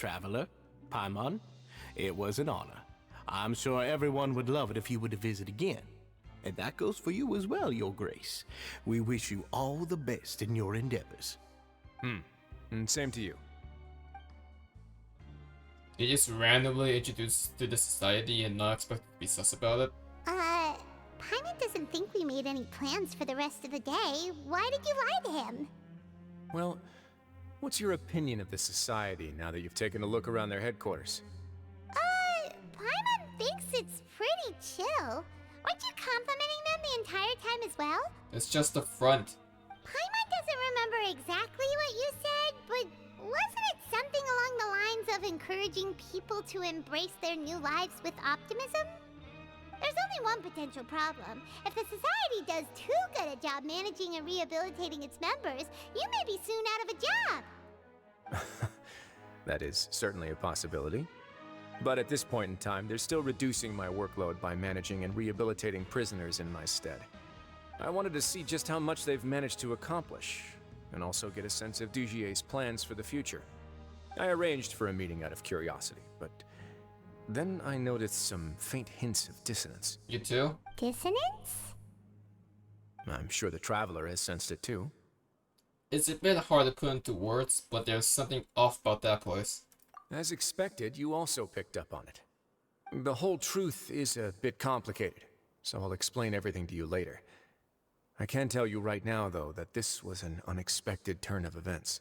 Traveler, Paimon, it was an honor. I'm sure everyone would love it if you were to visit again. And that goes for you as well, Your Grace. We wish you all the best in your endeavors. And same to you. You just randomly introduced to the society and not expect to be sus about it? Paimon doesn't think we made any plans for the rest of the day. Why did you lie to him? Well, what's your opinion of the society now that you've taken a look around their headquarters? Paimon thinks it's pretty chill. Weren't you complimenting them the entire time as well? It's just the front. Paimon doesn't remember exactly what you said, but wasn't it something along the lines of encouraging people to embrace their new lives with optimism? There's only one potential problem. If the society does too good a job managing and rehabilitating its members, you may be soon out of a job. That is certainly a possibility. But at this point in time, they're still reducing my workload by managing and rehabilitating prisoners in my stead. I wanted to see just how much they've managed to accomplish, and also get a sense of Dugier's plans for the future. I arranged for a meeting out of curiosity, but then I noticed some faint hints of dissonance. You too? Dissonance? I'm sure the Traveler has sensed it too. It's a bit hard to put into words, but there's something off about that place. As expected, you also picked up on it. The whole truth is a bit complicated, so I'll explain everything to you later. I can tell you right now, though, that this was an unexpected turn of events.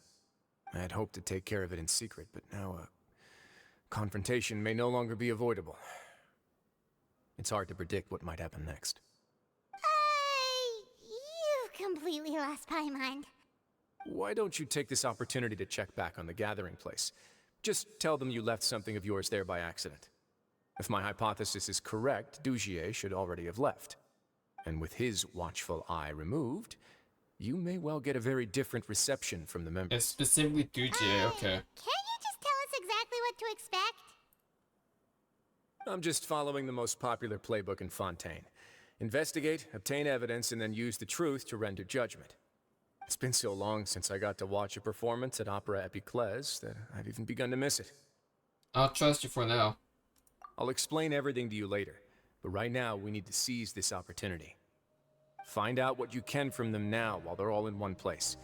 I had hoped to take care of it in secret, but now a confrontation may no longer be avoidable. It's hard to predict what might happen next. You've completely lost my mind. Why don't you take this opportunity to check back on the gathering place? Just tell them you left something of yours there by accident. If my hypothesis is correct, Dugier should already have left. And with his watchful eye removed, you may well get a very different reception from the members. It's specifically Dujier, okay. Can't you just tell us exactly what to expect? I'm just following the most popular playbook in Fontaine. Investigate, obtain evidence, and then use the truth to render judgment. It's been so long since I got to watch a performance at Opera Epiclese that I've even begun to miss it. I'll trust you for now. I'll explain everything to you later, but right now we need to seize this opportunity. Find out what you can from them now while they're all in one place.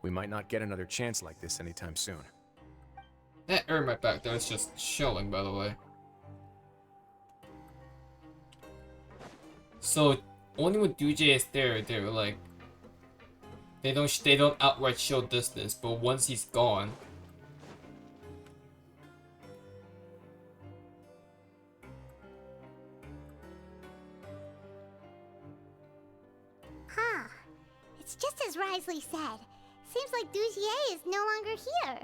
We might not get another chance like this anytime soon. That area right back there is just showing, by the way. So only when Dujier is there, they're like, they don't outright show distance, but once he's gone. Huh. It's just as Wriothesley said. Seems like Dugier is no longer here.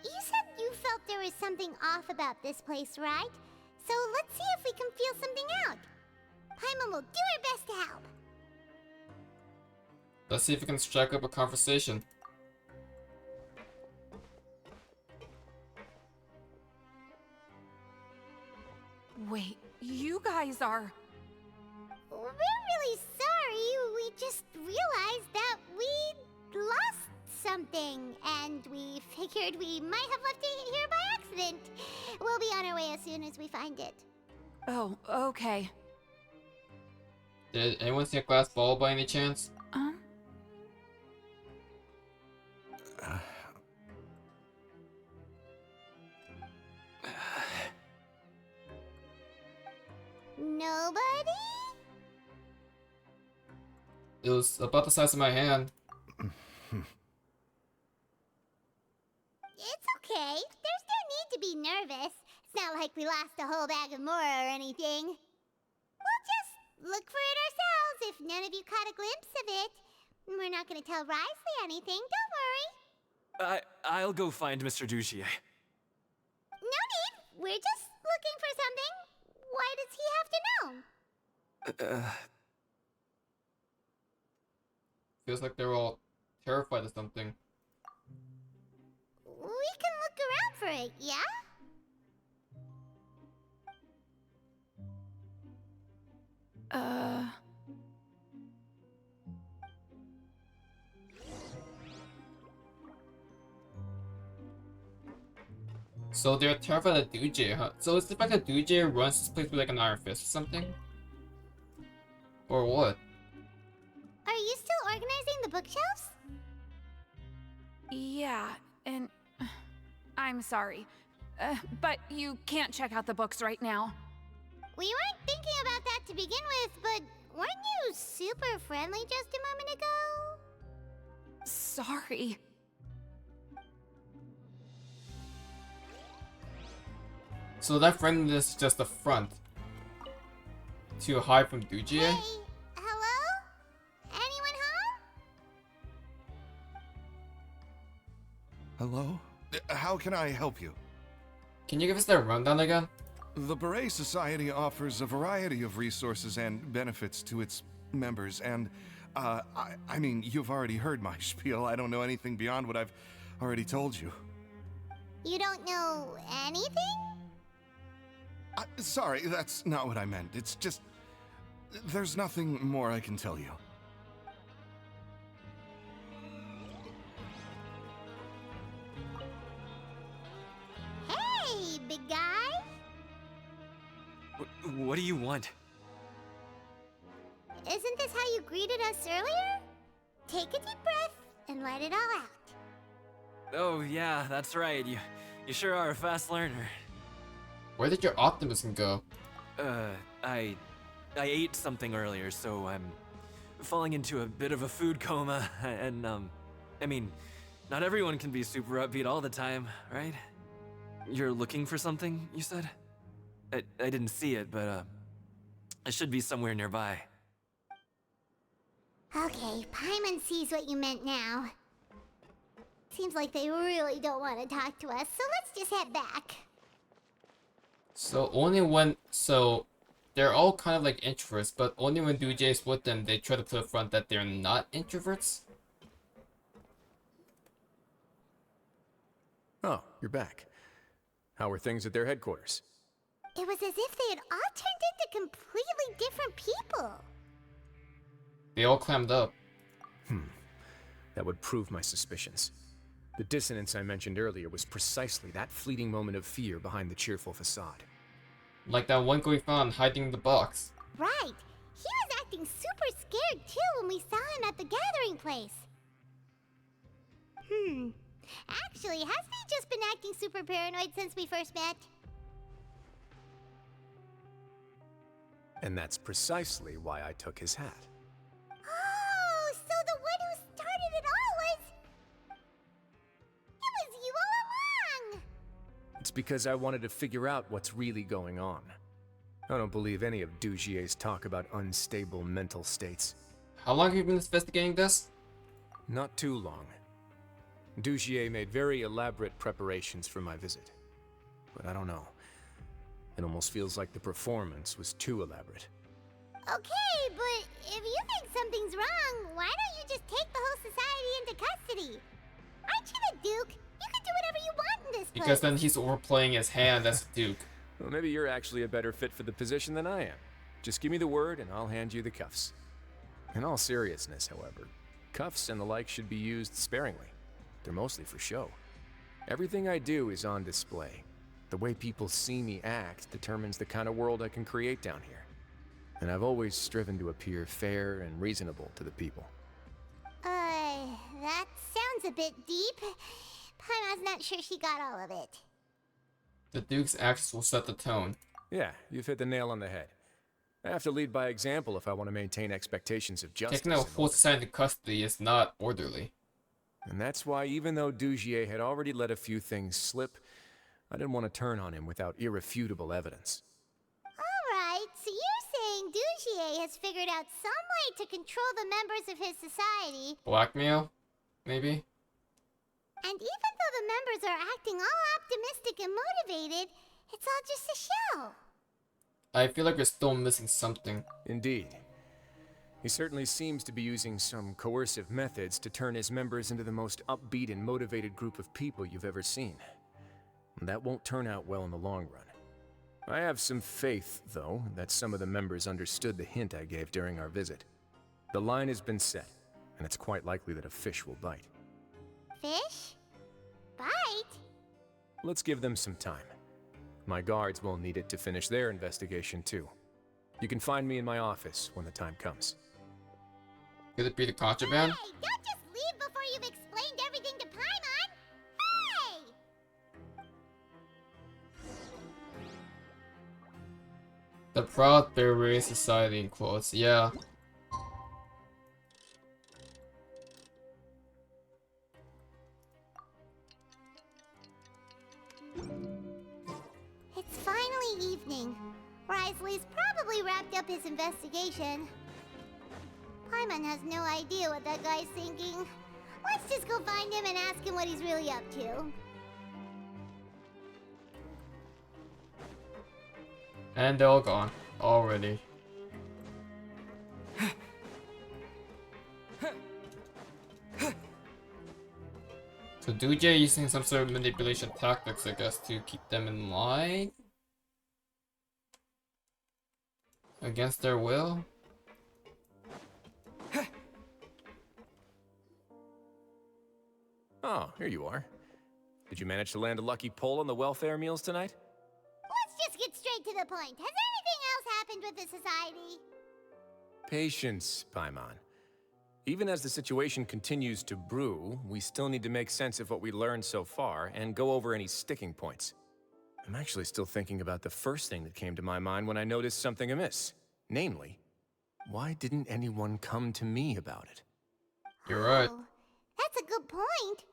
You said you felt there was something off about this place, right? So let's see if we can feel something out. Paimon will do her best to help. Let's see if we can strike up a conversation. Wait, you guys are... We're really sorry. We just realized that we lost something, and we figured we might have left it here by accident. We'll be on our way as soon as we find it. Oh, okay. Did anyone see a glass ball by any chance? Nobody? It was about the size of my hand. It's okay. There's no need to be nervous. It's not like we lost a whole bag of Mora or anything. We'll just look for it ourselves if none of you caught a glimpse of it. We're not going to tell Wriothesley anything, don't worry. I'll go find Mr. Dugier. No need. We're just looking for something. Why does he have to know? Feels like they're all terrified of something. We can look around for it, yeah? So they're terrified of Duje, huh? So it's like a Duje runs this place with like an iron fist or something? Or what? Are you still organizing the bookshelves? Yeah, and I'm sorry, but you can't check out the books right now. We weren't thinking about that to begin with, but weren't you super friendly just a moment ago? Sorry. So that friendliness is just a front to hide from Duje? Hey, hello? Anyone home? Hello? How can I help you? Can you give us that rundown again? The Beret Society offers a variety of resources and benefits to its members, and, I mean, you've already heard my spiel. I don't know anything beyond what I've already told you. You don't know anything? Sorry, that's not what I meant. It's just... there's nothing more I can tell you. Hey, big guy! What do you want? Isn't this how you greeted us earlier? Take a deep breath and let it all out. Oh yeah, that's right. You sure are a fast learner. Where did your optimism go? I ate something earlier, so I'm falling into a bit of a food coma, and I mean, not everyone can be super upbeat all the time, right? You're looking for something, you said? I didn't see it, but it should be somewhere nearby. Okay, Paimon sees what you meant now. Seems like they really don't want to talk to us, so let's just head back. So only when... So they're all kind of like introverts, but only when Duje is with them, they try to put a front that they're not introverts? Oh, you're back. How were things at their headquarters? It was as if they had all turned into completely different people. They all clammed up. That would prove my suspicions. The dissonance I mentioned earlier was precisely that fleeting moment of fear behind the cheerful facade. Like that one guy we found hiding in the box. Right. He was acting super scared too when we saw him at the gathering place. Actually, hasn't he just been acting super paranoid since we first met? And that's precisely why I took his hat. Oh, so the one who started it all was... It was you all along! It's because I wanted to figure out what's really going on. I don't believe any of Dujier's talk about unstable mental states. How long have you been investigating this? Not too long. Dugier made very elaborate preparations for my visit. But I don't know. It almost feels like the performance was too elaborate. Okay, but if you think something's wrong, why don't you just take the whole society into custody? Aren't you the Duke? You can do whatever you want in this place. Because then he's overplaying his hand as a Duke. Well, maybe you're actually a better fit for the position than I am. Just give me the word and I'll hand you the cuffs. In all seriousness, however, cuffs and the like should be used sparingly. They're mostly for show. Everything I do is on display. The way people see me act determines the kind of world I can create down here. And I've always striven to appear fair and reasonable to the people. That sounds a bit deep. Paimon's not sure she got all of it. The Duke's actions will set the tone. Yeah, you've hit the nail on the head. I have to lead by example if I want to maintain expectations of justice. Taking a whole society into custody is not orderly. And that's why even though Dugier had already let a few things slip, I didn't want to turn on him without irrefutable evidence. Alright, so you're saying Dugier has figured out some way to control the members of his society. Blackmail? Maybe? And even though the members are acting all optimistic and motivated, it's all just a show. I feel like we're still missing something. Indeed. He certainly seems to be using some coercive methods to turn his members into the most upbeat and motivated group of people you've ever seen. And that won't turn out well in the long run. I have some faith, though, that some of the members understood the hint I gave during our visit. The line has been set, and it's quite likely that a fish will bite. Fish? Bite? Let's give them some time. My guards will need it to finish their investigation too. You can find me in my office when the time comes. Could it be the contraband? Hey, don't just leave before you've explained everything to Paimon! Hey! The Proud Beret Society in quotes, yeah. It's finally evening. Wriothesley's probably wrapped up his investigation. Paimon has no idea what that guy's thinking. Let's just go find him and ask him what he's really up to. And they're all gone. Already. So Dujie using some sort of manipulation tactics, I guess, to keep them in line? Against their will? Oh, here you are. Did you manage to land a lucky pull on the welfare meals tonight? Let's just get straight to the point. Has anything else happened with the society? Patience, Paimon. Even as the situation continues to brew, we still need to make sense of what we learned so far and go over any sticking points. I'm actually still thinking about the first thing that came to my mind when I noticed something amiss. Namely, why didn't anyone come to me about it? You're right. Oh, that's a good point.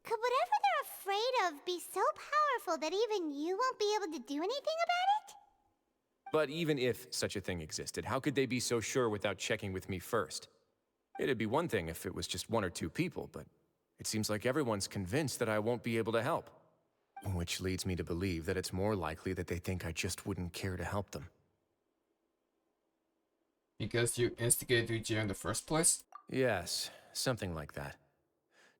Could whatever they're afraid of be so powerful that even you won't be able to do anything about it? But even if such a thing existed, how could they be so sure without checking with me first? It'd be one thing if it was just one or two people, but it seems like everyone's convinced that I won't be able to help. Which leads me to believe that it's more likely that they think I just wouldn't care to help them. Because you instigated Dujie in the first place? Yes, something like that.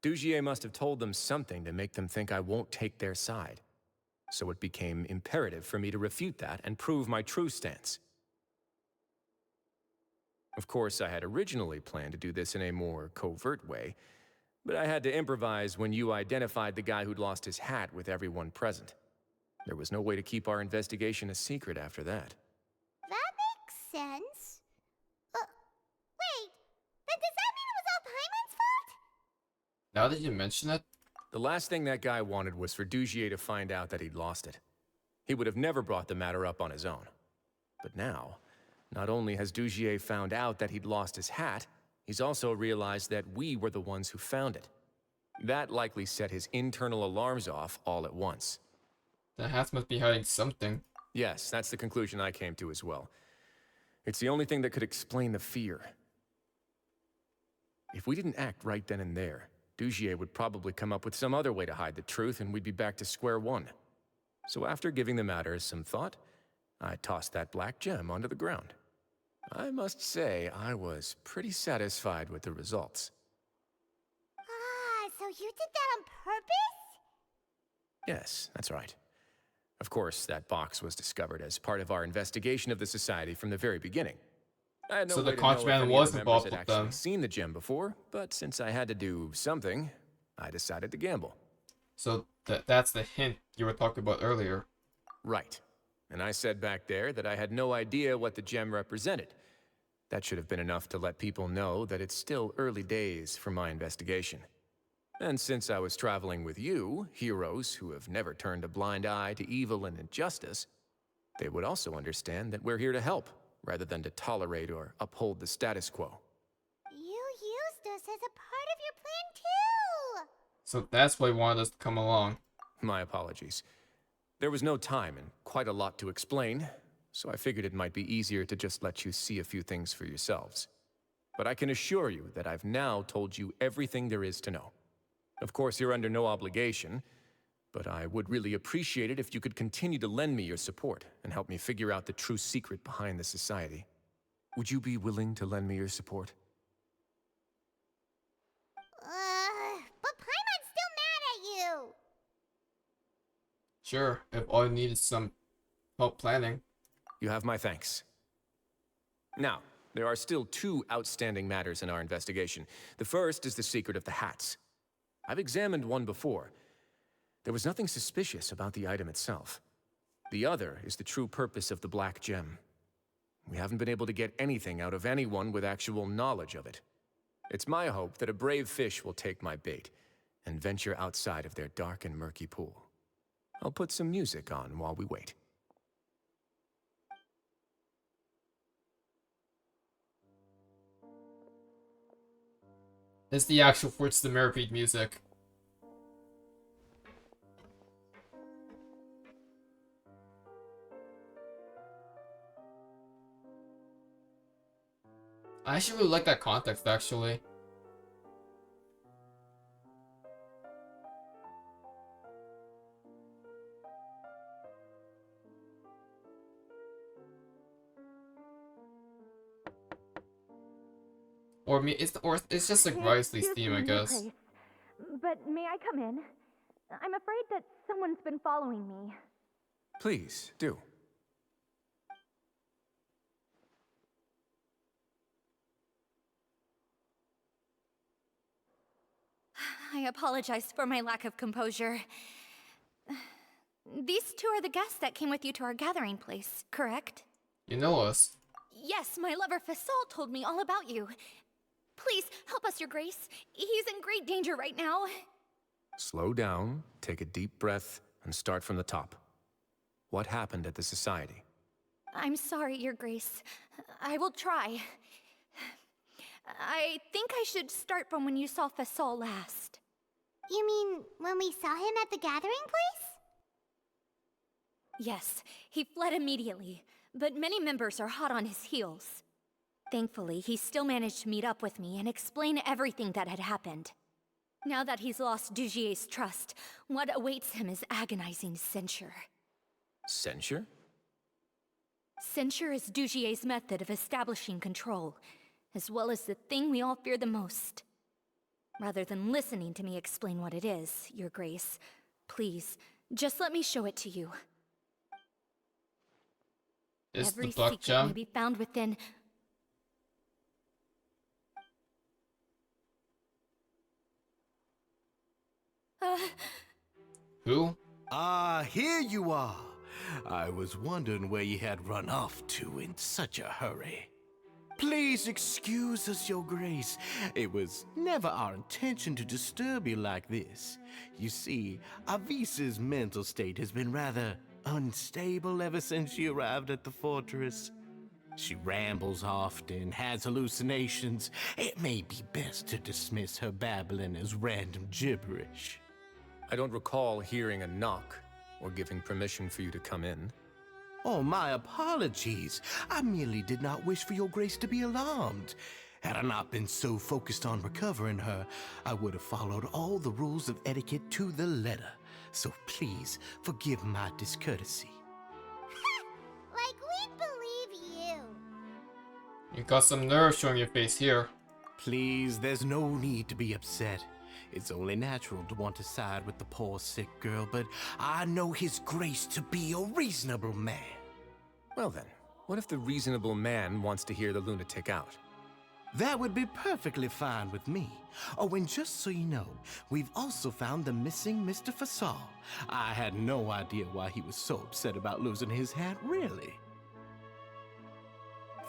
Dugier must have told them something to make them think I won't take their side. So it became imperative for me to refute that and prove my true stance. Of course, I had originally planned to do this in a more covert way, but I had to improvise when you identified the guy who'd lost his hat with everyone present. There was no way to keep our investigation a secret after that. That makes sense. Wait, then does that mean it was all Paimon's fault? Now that you mention it, The last thing that guy wanted was for Dugier to find out that he'd lost it. He would have never brought the matter up on his own. But now, not only has Dugier found out that he'd lost his hat, he's also realized that we were the ones who found it. That likely set his internal alarms off all at once. the hats must be hiding something. Yes, that's the conclusion I came to as well. It's the only thing that could explain the fear. If we didn't act right then and there, Dugier would probably come up with some other way to hide the truth and we'd be back to square one. So after giving the matter some thought, I tossed that black gem onto the ground. I must say, I was pretty satisfied with the results. Ah, so you did that on purpose? Yes, that's right. Of course, that box was discovered as part of our investigation of the Society from the very beginning. I had no So the way to know if contraband any of was the involved members had with them. actually seen the gem before, but since I had to do something, I decided to gamble. So that's the hint you were talking about earlier. Right. And I said back there that I had no idea what the gem represented. That should have been enough to let people know that it's still early days for my investigation. And since I was traveling with you, heroes who have never turned a blind eye to evil and injustice, they would also understand that we're here to help, rather than to tolerate or uphold the status quo. You used us as a part of your plan too! So that's why he wanted us to come along. My apologies. There was no time and quite a lot to explain, so I figured it might be easier to just let you see a few things for yourselves. But I can assure you that I've now told you everything there is to know. Of course, you're under no obligation, but I would really appreciate it if you could continue to lend me your support and help me figure out the true secret behind the Society. Would you be willing to lend me your support? But Paimon's still mad at you! Sure, if all you need is some help planning. You have my thanks. Now, there are still two outstanding matters in our investigation. The first is the secret of the hats. I've examined one before. There was nothing suspicious about the item itself. The other is the true purpose of the black gem. We haven't been able to get anything out of anyone with actual knowledge of it. It's my hope that a brave fish will take my bait and venture outside of their dark and murky pool. I'll put some music on while we wait. It's the actual Fruits the Millipede music. I actually really like that context, actually. Or it's just like Wriothesley's theme, I guess. But may I come in? I'm afraid that someone's been following me. Please, do. I apologize for my lack of composure. These two are the guests that came with you to our gathering place, correct? You know us. Yes, my lover Fasol told me all about you. Please, help us, Your Grace. He's in great danger right now. Slow down, take a deep breath, and start from the top. What happened at the Society? I'm sorry, Your Grace. I will try. I think I should start from when you saw Fasol last. You mean when we saw him at the gathering place? Yes, he fled immediately, but many members are hot on his heels. Thankfully, he still managed to meet up with me and explain everything that had happened. Now that he's lost Dugier's trust, what awaits him is agonizing censure. Censure? Censure is Dugier's method of establishing control, as well as the thing we all fear the most. Rather than listening to me explain what it is, Your Grace, please, just let me show it to you. Is Every the black secret gem? may be found within... Who? Ah, here you are. I was wondering where you had run off to in such a hurry. Please excuse us, Your Grace. It was never our intention to disturb you like this. You see, Avisa's mental state has been rather unstable ever since she arrived at the fortress. She rambles often, has hallucinations. It may be best to dismiss her babbling as random gibberish. I don't recall hearing a knock or giving permission for you to come in. Oh, my apologies. I merely did not wish for Your Grace to be alarmed. Had I not been so focused on recovering her, I would have followed all the rules of etiquette to the letter. So please, forgive my discourtesy. Like we'd believe you. You got some nerve showing your face here. Please, there's no need to be upset. It's only natural to want to side with the poor sick girl, but I know His Grace to be a reasonable man. Well then, what if the reasonable man wants to hear the lunatic out? That would be perfectly fine with me. Oh, and just so you know, we've also found the missing Mr. Fasol. I had no idea why he was so upset about losing his hat, really.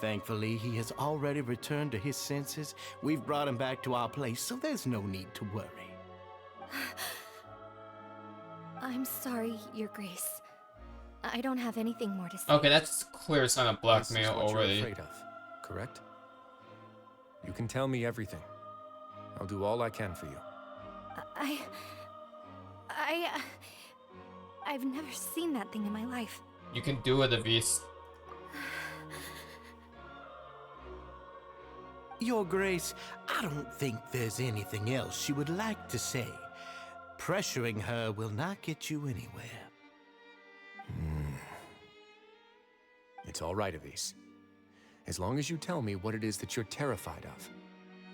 Thankfully, he has already returned to his senses. We've brought him back to our place, so there's no need to worry. I'm sorry, Your Grace. I don't have anything more to say. Okay, that's a clear sign of blackmail This is what already. you're afraid of, correct? You can tell me everything. I'll do all I can for you. I've never seen that thing in my life. You can do it, Avis. Your Grace, I don't think there's anything else she would like to say. Pressuring her will not get you anywhere. It's all right, Avis. As long as you tell me what it is that you're terrified of,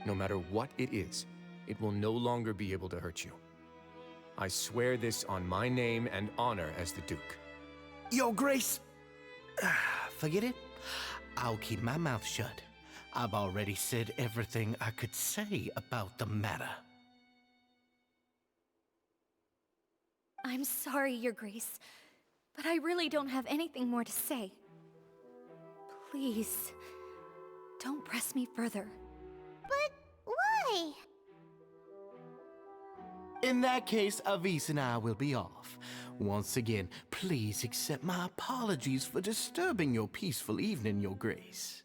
no matter what it is, it will no longer be able to hurt you. I swear this on my name and honor as the Duke. Your Grace, forget it. I'll keep my mouth shut. I've already said everything I could say about the matter. I'm sorry, Your Grace, but I really don't have anything more to say. Please, don't press me further. But why? In that case, Avis and I will be off. Once again, please accept my apologies for disturbing your peaceful evening, Your Grace.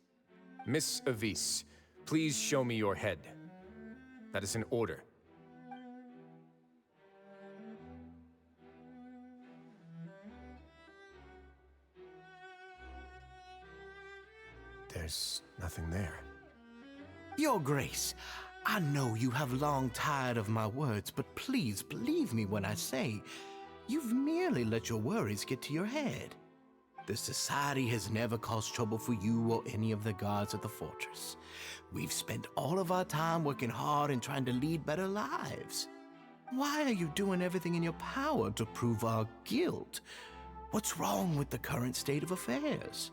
Miss Avis, please show me your head. That is an order. There's nothing there. Your Grace, I know you have long tired of my words, but please believe me when I say you've merely let your worries get to your head. The Society has never caused trouble for you or any of the guards at the fortress. We've spent all of our time working hard and trying to lead better lives. Why are you doing everything in your power to prove our guilt? What's wrong with the current state of affairs?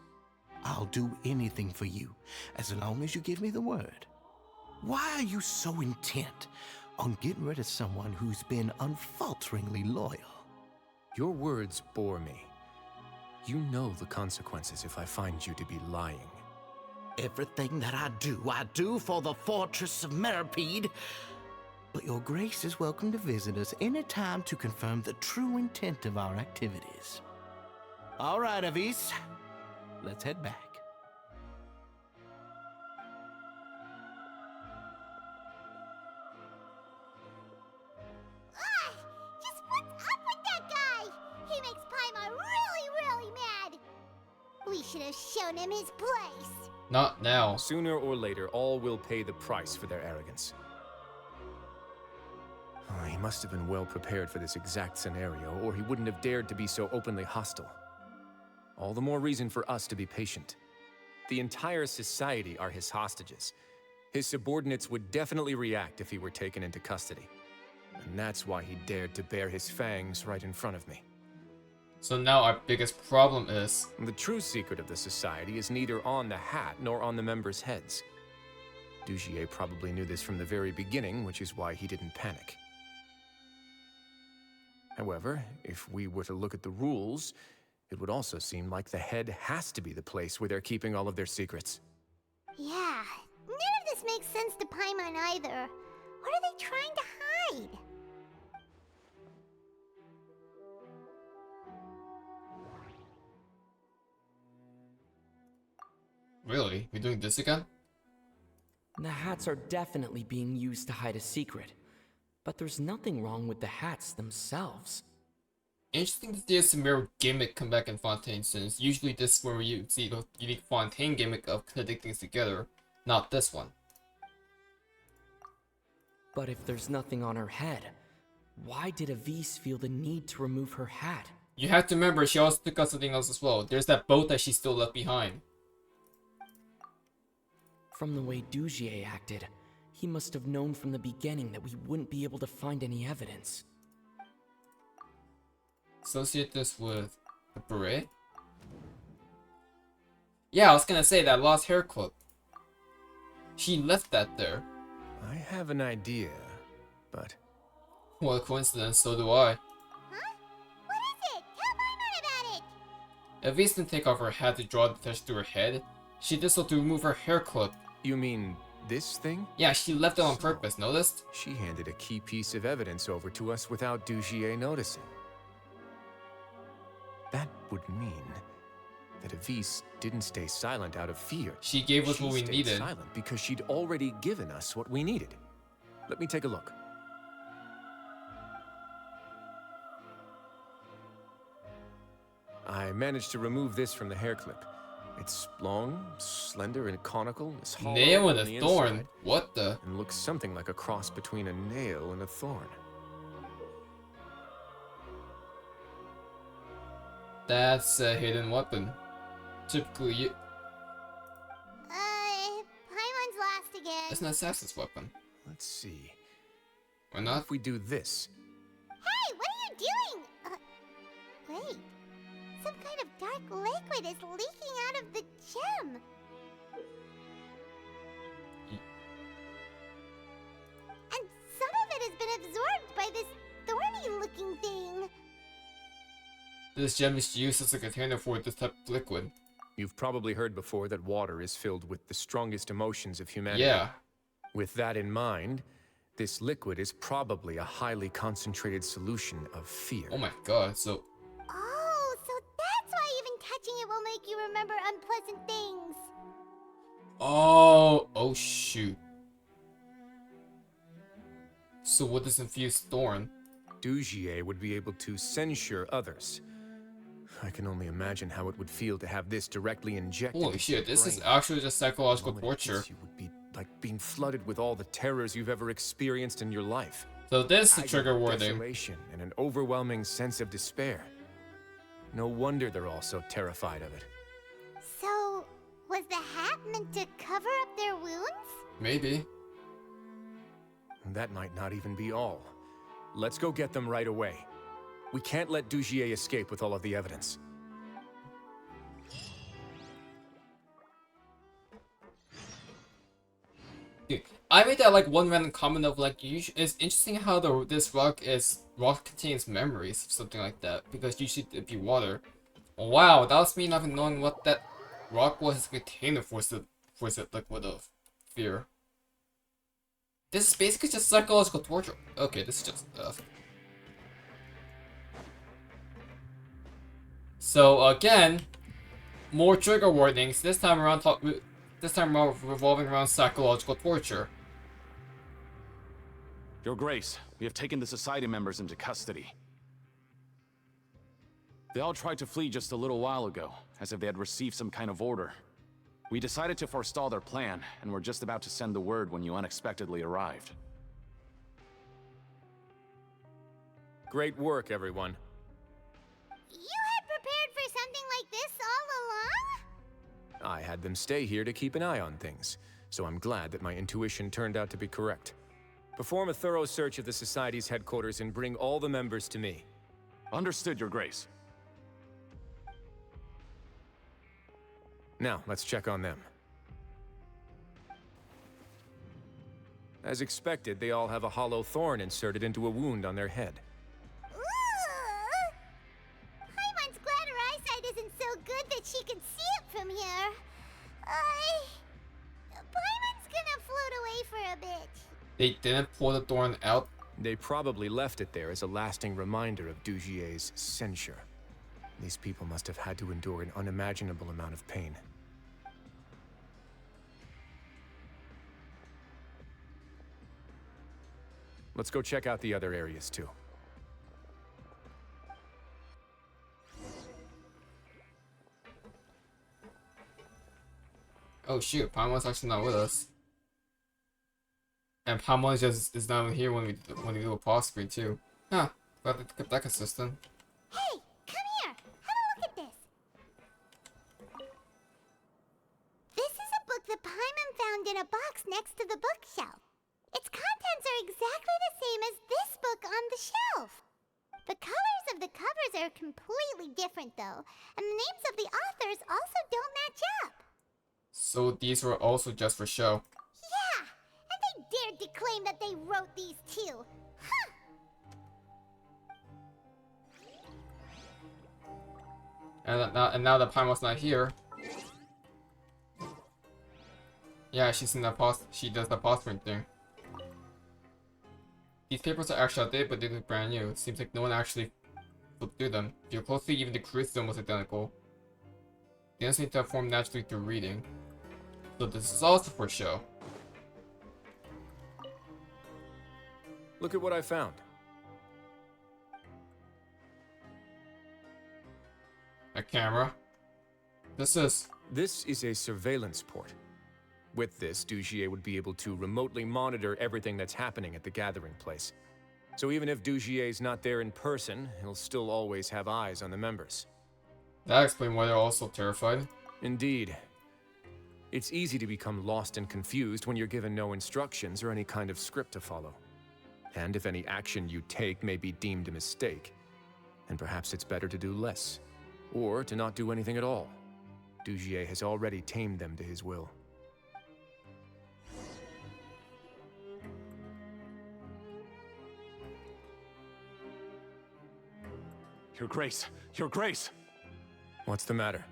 I'll do anything for you, as long as you give me the word. Why are you so intent on getting rid of someone who's been unfalteringly loyal? Your words bore me. You know the consequences if I find you to be lying. Everything that I do for the Fortress of Meripede. But Your Grace is welcome to visit us any time to confirm the true intent of our activities. All right, Avis. Let's head back. Just what's up with that guy? He makes Paimon really mad. We should have shown him his place. Not now. Sooner or later, all will pay the price for their arrogance. Oh, he must have been well prepared for this exact scenario, or he wouldn't have dared to be so openly hostile. All the more reason for us to be patient. The entire society are his hostages. His subordinates would definitely react if he were taken into custody. And that's why he dared to bare his fangs right in front of me. So now our biggest problem is... The true secret of the society is neither on the hat nor on the members' heads. Dugier probably knew this from the very beginning, which is why he didn't panic. However, if we were to look at the rules, it would also seem like the head has to be the place where they're keeping all of their secrets. Yeah, none of this makes sense to Paimon either. What are they trying to hide? Really? We're doing this again? The hats are definitely being used to hide a secret. But there's nothing wrong with the hats themselves. Interesting to see a Samir gimmick come back in Fontaine, since usually this is where you see the unique Fontaine gimmick of connecting things together, not this one. But if there's nothing on her head, why did Avis feel the need to remove her hat? You have to remember, she also took out something else as well. There's that boat that she still left behind. From the way Dugier acted, he must have known from the beginning that we wouldn't be able to find any evidence. Associate this with a beret? Yeah, I was gonna say that lost hair clip. She left that there. I have an idea, but... What a coincidence, so do I. Huh? What is it? Tell Paimon about it! Avis didn't take off her hat to draw the touch to her head. She did so to remove her hair clip. You mean this thing? Yeah, she left it on purpose, noticed? She handed a key piece of evidence over to us without Dugier noticing. That would mean that Avis didn't stay silent out of fear. She gave us what we stayed needed. Silent because she'd already given us what we needed. Let me take a look. I managed to remove this from the hair clip. It's long, slender, and conical. It's hollow Nail and on the a thorn? inside, What the? and looks something like a cross between a nail and a thorn. That's a hidden weapon. Typically, Paimon's lost again. it's an assassin's weapon. Let's see. Or not? If we do this, Hey, what are you doing? Wait. Some kind of dark liquid is leaking out of the gem. And some of it has been absorbed by this thorny-looking thing. This gem is used as a container for this type of liquid. You've probably heard before that water is filled with the strongest emotions of humanity. Yeah. With that in mind, this liquid is probably a highly concentrated solution of fear. Oh my god, so... Oh, so that's why even touching it will make you remember unpleasant things. Oh shoot. So what does infuse Thorn? Dugier would be able to censure others. I can only imagine how it would feel to have this directly injected. Holy shit, this is actually just psychological torture. You would be like being flooded with all the terrors you've ever experienced in your life. So this is trigger warning. Desolation and an overwhelming sense of despair. No wonder they're all so terrified of it. So, was the hat meant to cover up their wounds? Maybe. That might not even be all. Let's go get them right away. We can't let Dugier escape with all of the evidence. Dude, I made that like one random comment of like, it's interesting how this rock contains memories of something like that, because usually it'd be water. Wow, that was me not even knowing what that rock was as a container for said liquid of fear. This is basically just psychological torture. Okay, this is just So again, more trigger warnings. This time around, revolving around psychological torture. Your Grace, we have taken the Society members into custody. They all tried to flee just a little while ago, as if they had received some kind of order. We decided to forestall their plan, and were just about to send the word when you unexpectedly arrived. Great work, everyone. You had prepared for something like this all along? I had them stay here to keep an eye on things, so I'm glad that my intuition turned out to be correct. Perform a thorough search of the Society's headquarters and bring all the members to me. Understood, Your Grace. Now, let's check on them. As expected, they all have a hollow thorn inserted into a wound on their head. Ooh. Paimon's glad her eyesight isn't so good that she can see it from here. Paimon's gonna float away for a bit. They didn't pull the thorn out. They probably left it there as a lasting reminder of Dugier's censure. These people must have had to endure an unimaginable amount of pain. Let's go check out the other areas too. Oh shoot, Paimon's actually not with us. And Paimon is not here when we do a pause screen too. Huh, glad to keep that consistent. Hey, come here. Have a look at this. This is a book that Paimon found in a box next to the bookshelf. Its contents are exactly the same as this book on the shelf. The colors of the covers are completely different though, and the names of the authors also don't match up. So these were also just for show. Yeah, and they dared to claim that they wrote these too. Huh. And now that Paimon's not here. Yeah, she's in the pause. She does the pause screen thing. These papers are actually outdated, but they look brand new. It seems like no one actually looked through them. If you look closely, even the curriculum was identical. They don't seem to have formed naturally through reading. So this is also for show. Look at what I found. A camera. This is a surveillance port. With this, Dugier would be able to remotely monitor everything that's happening at the gathering place. So even if Dugier's not there in person, he'll still always have eyes on the members. That explains why they're also terrified. Indeed. It's easy to become lost and confused when you're given no instructions or any kind of script to follow. And if any action you take may be deemed a mistake, then perhaps it's better to do less. Or to not do anything at all. Dugier has already tamed them to his will. Your Grace! Your Grace! What's the matter?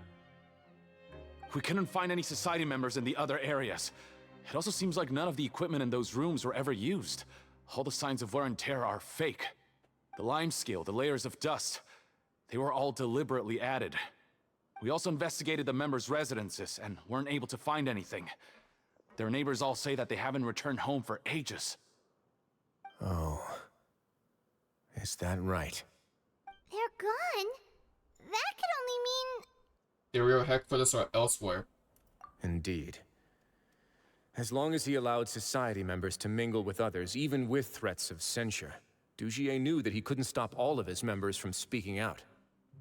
We couldn't find any Society members in the other areas. It also seems like none of the equipment in those rooms were ever used. All the signs of wear and tear are fake. The lime scale, the layers of dust, they were all deliberately added. We also investigated the members' residences and weren't able to find anything. Their neighbors all say that they haven't returned home for ages. Oh. Is that right? They're gone? That could only mean... The real headquarters are elsewhere. Indeed. As long as he allowed Society members to mingle with others, even with threats of censure, Dugier knew that he couldn't stop all of his members from speaking out.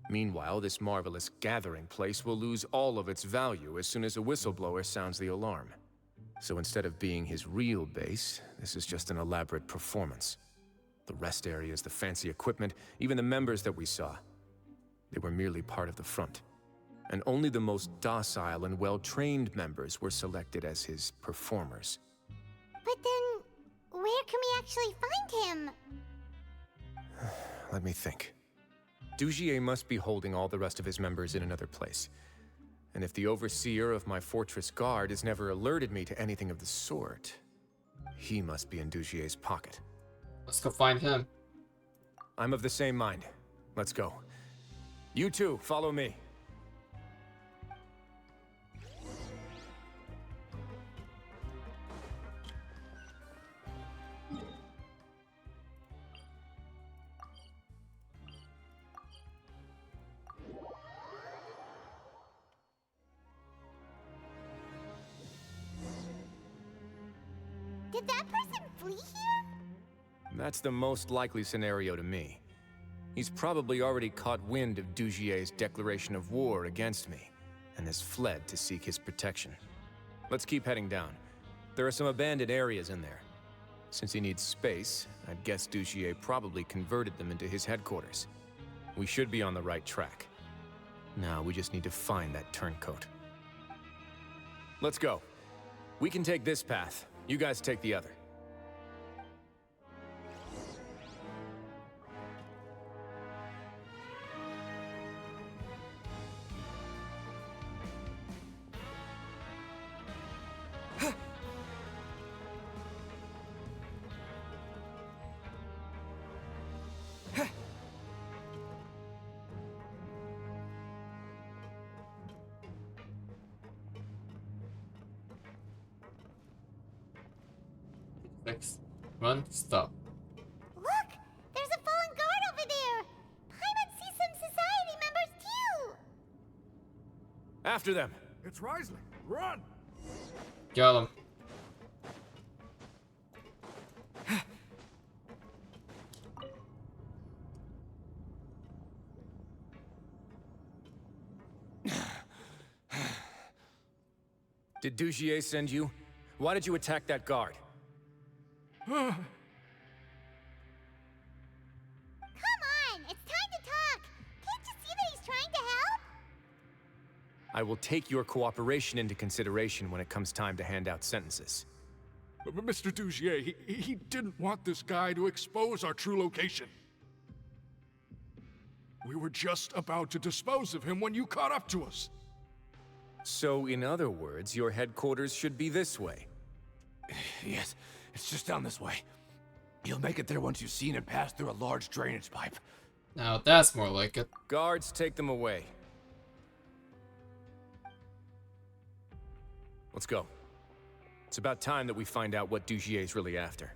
Meanwhile, this marvelous gathering place will lose all of its value as soon as a whistleblower sounds the alarm. So instead of being his real base, this is just an elaborate performance. The rest areas, the fancy equipment, even the members that we saw, they were merely part of the front. And only the most docile and well-trained members were selected as his performers. But then, where can we actually find him? Let me think. Dugier must be holding all the rest of his members in another place. And if the overseer of my fortress guard has never alerted me to anything of the sort, he must be in Dugier's pocket. Let's go find him. I'm of the same mind. Let's go. You two, follow me. Did that person flee here? That's the most likely scenario to me. He's probably already caught wind of Dugier's declaration of war against me, and has fled to seek his protection. Let's keep heading down. There are some abandoned areas in there. Since he needs space, I'd guess Dugier probably converted them into his headquarters. We should be on the right track. Now we just need to find that turncoat. Let's go. We can take this path. You guys take the other. Next. Run, stop. Look! There's a fallen guard over there! Paimon sees some Society members too! After them! It's Wriothesley. Run! Got him. Did Dugier send you? Why did you attack that guard? Come on! It's time to talk! Can't you see that he's trying to help? I will take your cooperation into consideration when it comes time to hand out sentences. But Mr. Dugier, he didn't want this guy to expose our true location. We were just about to dispose of him when you caught up to us. So, in other words, your headquarters should be this way. Yes, it's just down this way. You'll make it there once you've seen it pass through a large drainage pipe. Now that's more like it. Guards, take them away. Let's go. It's about time that we find out what Dugier's really after.